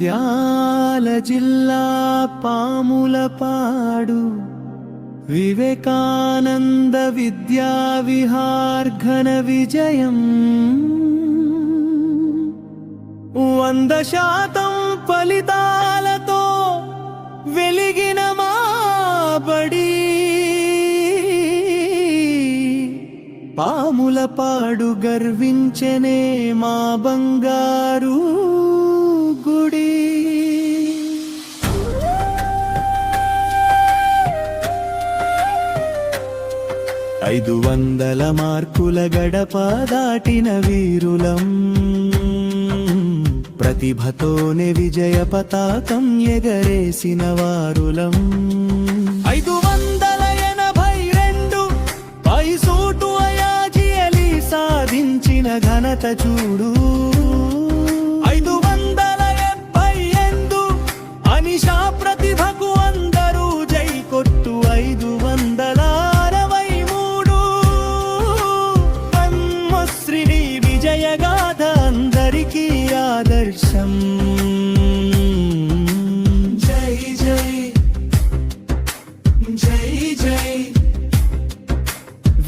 నంద్యాల జిల్లా పాములపాడు వివేకానంద విద్యా విహార్ ఘన విజయం 100% ఫలితాలతో వెలిగిన మా బడి పాములపాడు గర్వించెనే మా బంగారు గుడి. 500 మార్కుల గడప దాటిన వీరులం, ప్రతిభతోనే విజయ పతాకం ఎగరేసిన వారులం. 582 పైసూటు అయాజియలి సాధించిన ఘనత చూడు. 578 అనిషా ప్రతిభకు అందరూ జై కొట్టు. 563 బ్రహ్మశ్రీని విజయగాథ అందరికీ ఆదర్శం. జై జై జై జై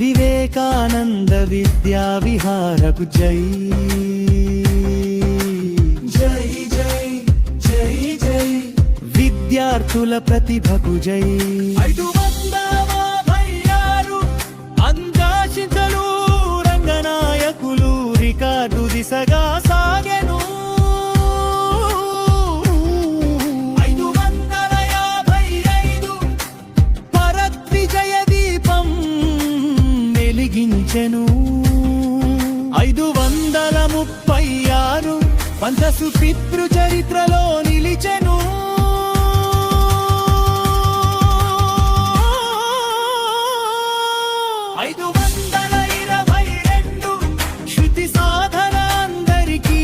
వివేకానంద విద్యా విహారకు జై. జై జై జై జై విద్యార్థుల ప్రతిభకు జై. 556 అంజాశించలు రంగనాయకులు రికార్డు దిశగా సాగెను. 555 పరద్విజయ దీపం వెలిగించెను. 536 పంచసు పితృ చరిత్రలో నిలిచెను. 522 శృతి సాధన అందరికీ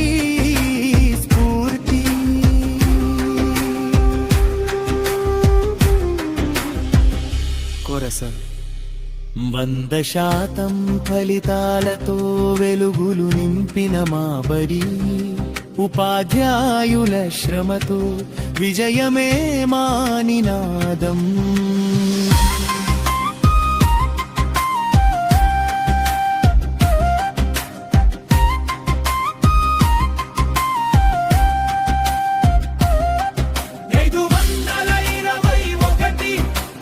స్ఫూర్తి. కోరస 100% ఫలితాలతో వెలుగులు నింపిన మా బడి, ఉపాధ్యాయుల శ్రమతో విజయమే మా నినాదం.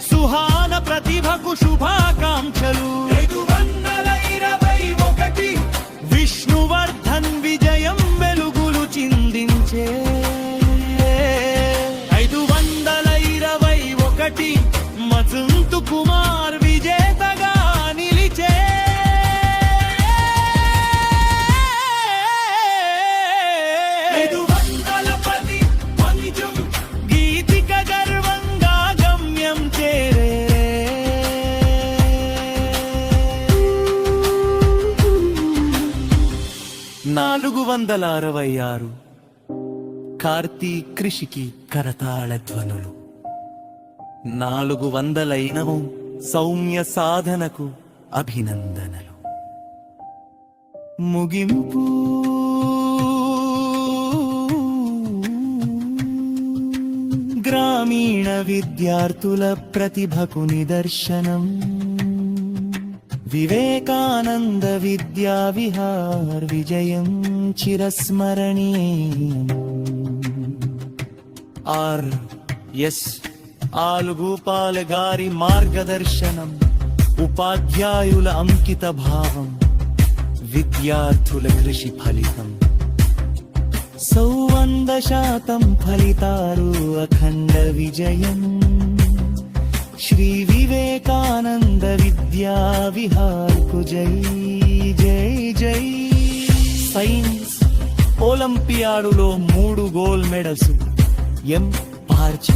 సుహాన ప్రతిభకు శుభాకాంక్షలు. 521 విష్ణువర్ధన్ విజయం వెలుగులు చిందించే. 521 మజంతు కుమార్ విజేతగా నిలిచే. 510 పంచం గీతిక గర్వంగా గమ్యం చేరే. 466 కార్తీక్ కృషికి కరతాళ ధ్వనులు. 400 సౌమ్య సాధనకు అభినందనలు. ముగింపు గ్రామీణ విద్యార్థుల ప్రతిభకు నిదర్శనం. వివేకానంద విద్యా విహార్ విజయం చిరస్మరణీయం. ఆర్.ఎస్. ఆలుగోపాల్ గారి మార్గదర్శనం, ఉపాధ్యాయుల అంకిత భావం, విద్యార్థుల కృషి ఫలితం. 100% ఫలితాలు అఖండ విజయం. శ్రీ వివేకానంద విద్యా విహార్కు జై జై జై. సైన్స్ ఒలింపియాడులో 3 గోల్డ్ మెడల్స్. ఎం పార్చ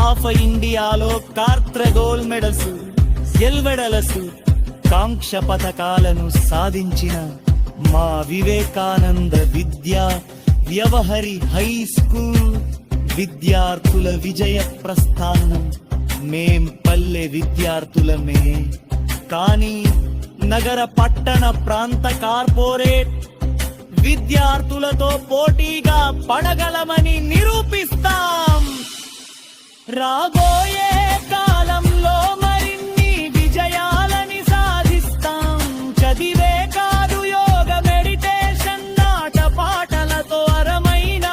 ఆఫ్ ఇండియాలో కార్త్ర గోల్డ్ మెడల్స్. ఎల్వెడలస్ కాంక్ష పథకాలను సాధించిన మా వివేకానంద విద్యా వ్యవహరి హై స్కూల్ విద్యార్థుల విజయ ప్రస్థానం. మేం పల్లె విద్యార్థులమే, కానీ నగర పట్టణ ప్రాంత కార్పొరేట్ విద్యార్థులతో పోటీగా పడగలమని నిరూపిస్తాం. రాబోయే కాలంలో మరిన్ని విజయాలని సాధిస్తాం. చదివే కాదు యోగ మెడిటేషన్ ఆట పాటలతో అరమైన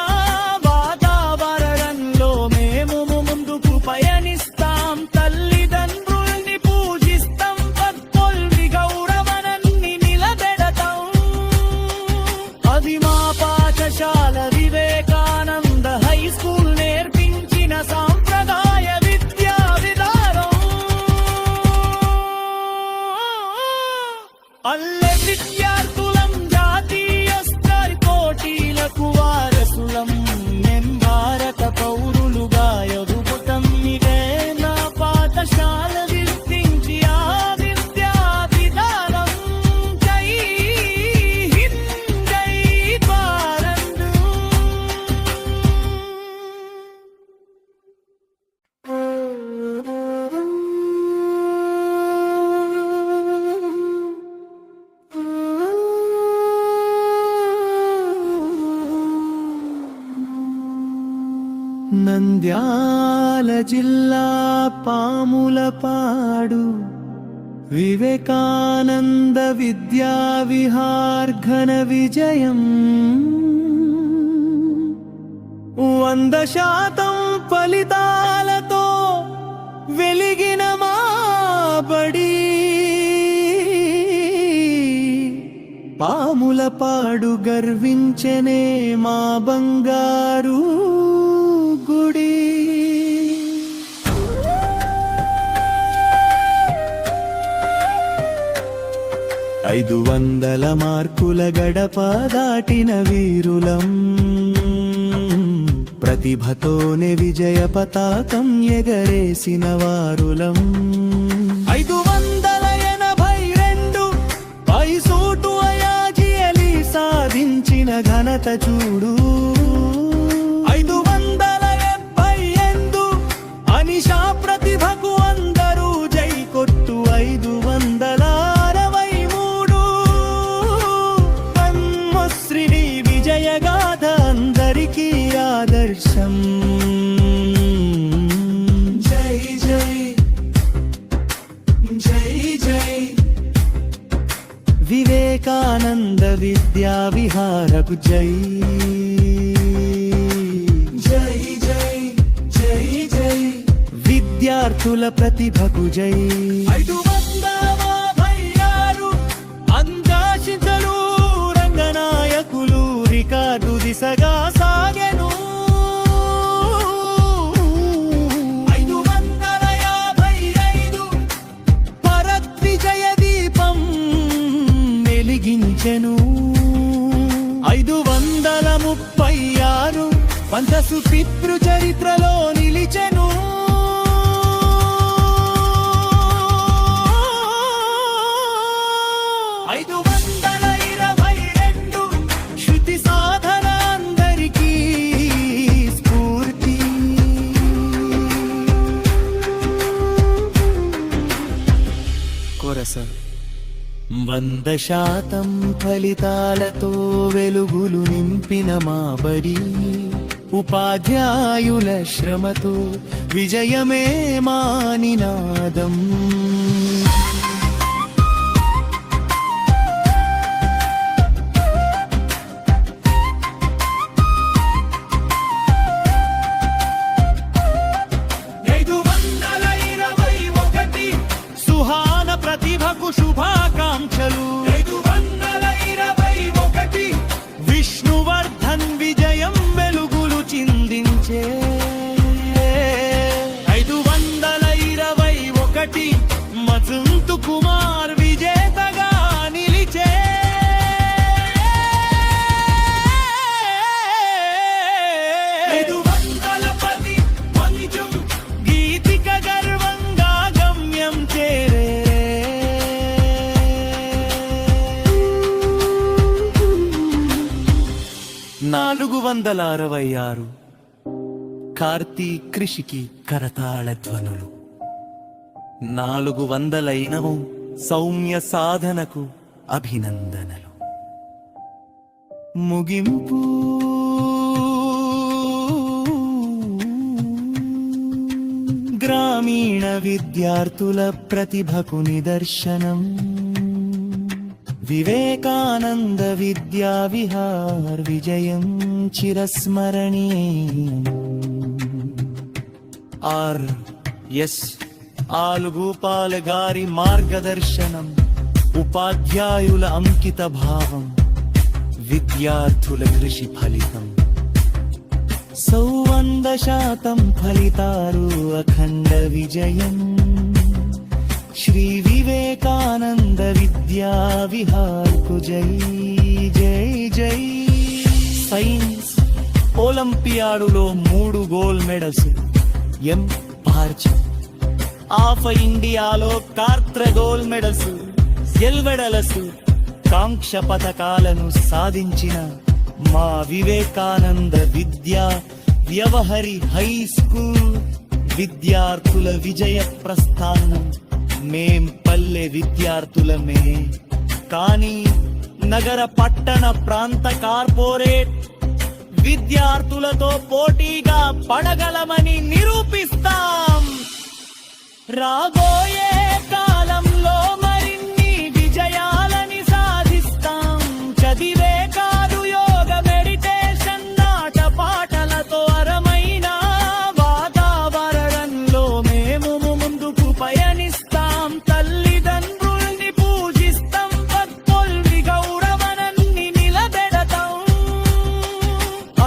వాతావరణంలో మేము ముందుకు పయనిస్తాం. తల్లిదండ్రుల్ని పూజిస్తాం, పత్తుల్ని గౌరవనన్ని నిలబెడతాం. అది మా పాఠశాల వివేకానంద హై స్కూల్ నేర్పించిన సాంప్రదాయ విద్యా విధానం. అల్లె విద్యార్థులం, జాతీయ స్థాయి పోటీలకు వారసులం. మేం భారత పౌరులుగా ఎదుగుతాం. ఇదే నా పాఠశాల నిర్మించి ఆ విద్యా విధానం. జై హింద్, జై భారత్. నంద్యాల జిల్లా పాములపాడు వివేకానంద విద్యా విహార్ ఘన విజయం. 100% ఫలితాలతో వెలిగిన మా బడి. పాములపాడు గర్వించనే మా బంగారు గుడి. 500 మార్కుల గడప దాటిన వీరులం. ప్రతిభతోనే విజయ పతాకం ఎగరేసిన వారులం. 582 పైసూటు అయాజియలి సాధించిన ఘనత చూడు. 578 అనిషా ప్రతిభకు అందరూ జై కొట్టు. 563 పద్మశ్రీ విజయగాథ అందరికీ ఆదర్శం. జై జై జై జై వివేకానంద విద్యా విహారకు జై. జై జై జై జై విద్యార్థుల ప్రతిభకు జై. 556 అందాశించలు రంగనాయకులు రికార్డు దిశగా సాగెను. 555 భరత్ విజయ దీపం వెలిగించెను. 536 పంచసు పితృ చరిత్రలో నిలిచెను. 522 శృతి సాధన అందరికీ స్ఫూర్తి. కోరస 100% ఫలితాలతో వెలుగులు నింపిన మా బడి. ఉపాధ్యాయుల శ్రమతో విజయమే మా నినాదం. సుహాన ప్రతిభకు శుభాకాంక్షలు. 521 విష్ణువర్ధన్ విజయం వెలుగులు చిందించే. 521 మజంతు కుమార్ విజేతగా నిలిచే. 510 గీతిక గర్వంగా గమ్యం చేరే. 466 కార్తీక్ కృషికి కరతాళ ధ్వనులు. 400 సౌమ్య సాధనకు అభినందనలు. ముగింపు గ్రామీణ విద్యార్థుల ప్రతిభకు నిదర్శనం వివేకానంద విద్యా విహార్ విజయం చిరస్మరణీయం. ఆర్.ఎస్. ఆలుగోపాల్ గారి మార్గదర్శనం, ఉపాధ్యాయుల అంకిత భావం, విద్యార్థుల కృషి ఫలితం. 100% ఫలితాలు అఖండ విజయం. శ్రీ వివేకానంద విద్యా విహార్ కు జై జై జై. సైన్స్ ఒలింపియాడులో 3 గోల్డ్ మెడల్స్ ఎం పార్చ్. ఆఫ్ ఇండియాలో కార్త్ర గోల్డ్ మెడల్స్ ఎల్వెడలసు కాంక్ష పథకాలను సాధించిన మా వివేకానంద విద్యా వ్యవహరి హై స్కూల్ విద్యార్థుల విజయ ప్రస్థానం. మేం పల్లె విద్యార్థులమే, కానీ నగర పట్టణ ప్రాంత కార్పొరేట్ విద్యార్థులతో పోటీగా పడగలమని నిరూపిస్తాం. రాబోయే కాలంలో మరిన్ని విజయాలని సాధిస్తాం. చదివే కాదు, యోగ మెడిటేషన్ ఆట పాటలతో అరమైన వాతావరణంలో మేము ముందుకు పయనిస్తాం. తల్లిదండ్రుల్ని పూజిస్తాం, భక్తుల్ని గౌరవనన్ని నిలబెడతాం.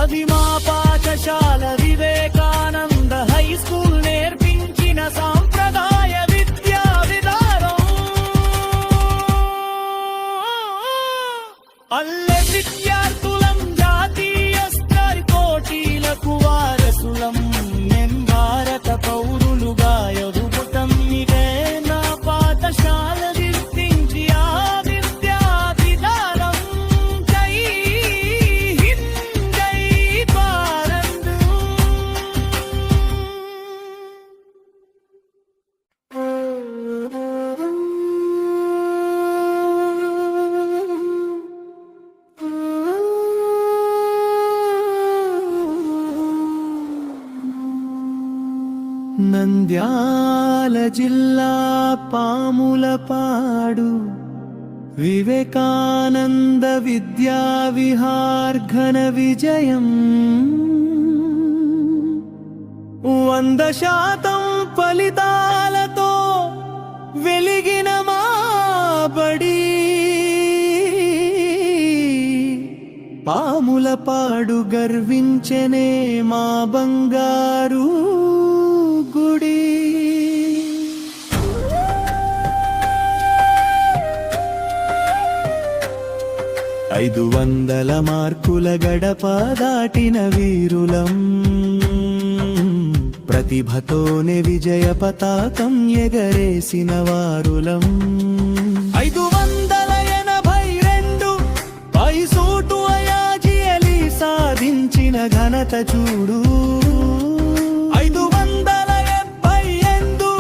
అది మా పాఠశాల వివేకానంద హై స్కూల్ నేర్పించిన సాంప్రదాయ విద్యా విధానం. అల్లె విద్యార్థులం, జాతీయ స్థాయి పోటీలకు వారసులం. మేం భారత పౌరులుగా ఎదుగుతాం. ఇదే నా పాఠశాల గుర్తించి ఆ విద్యా విధానం. జై హింద్, జై భారత్. నంద్యాల జిల్లా పాములపాడు వివేకానంద విద్యా విహార్ ఘన విజయం. 100% ఫలితాలతో వెలిగిన మా బడి. పాములపాడు గర్వించెనే మా బంగారు గుడి. 500 మార్కుల గడప దాటిన వీరులం. ప్రతిభతోనే విజయ పతాకం ఎగరేసిన వారులం. 582 పైసూటు అయాజియలి సాధించిన ఘనత చూడు. 578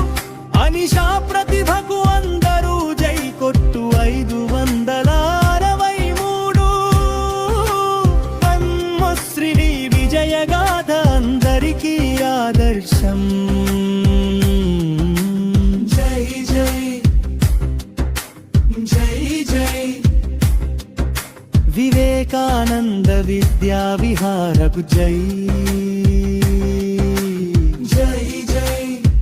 అనిషా ప్రతిభకు అందరూ జై కొట్టు. 563 బ్రహ్మశ్రీ విజయగాథ అందరికీ ఆదర్శం. జై జై జై జై వివేకానంద విద్యా విహారకు జై.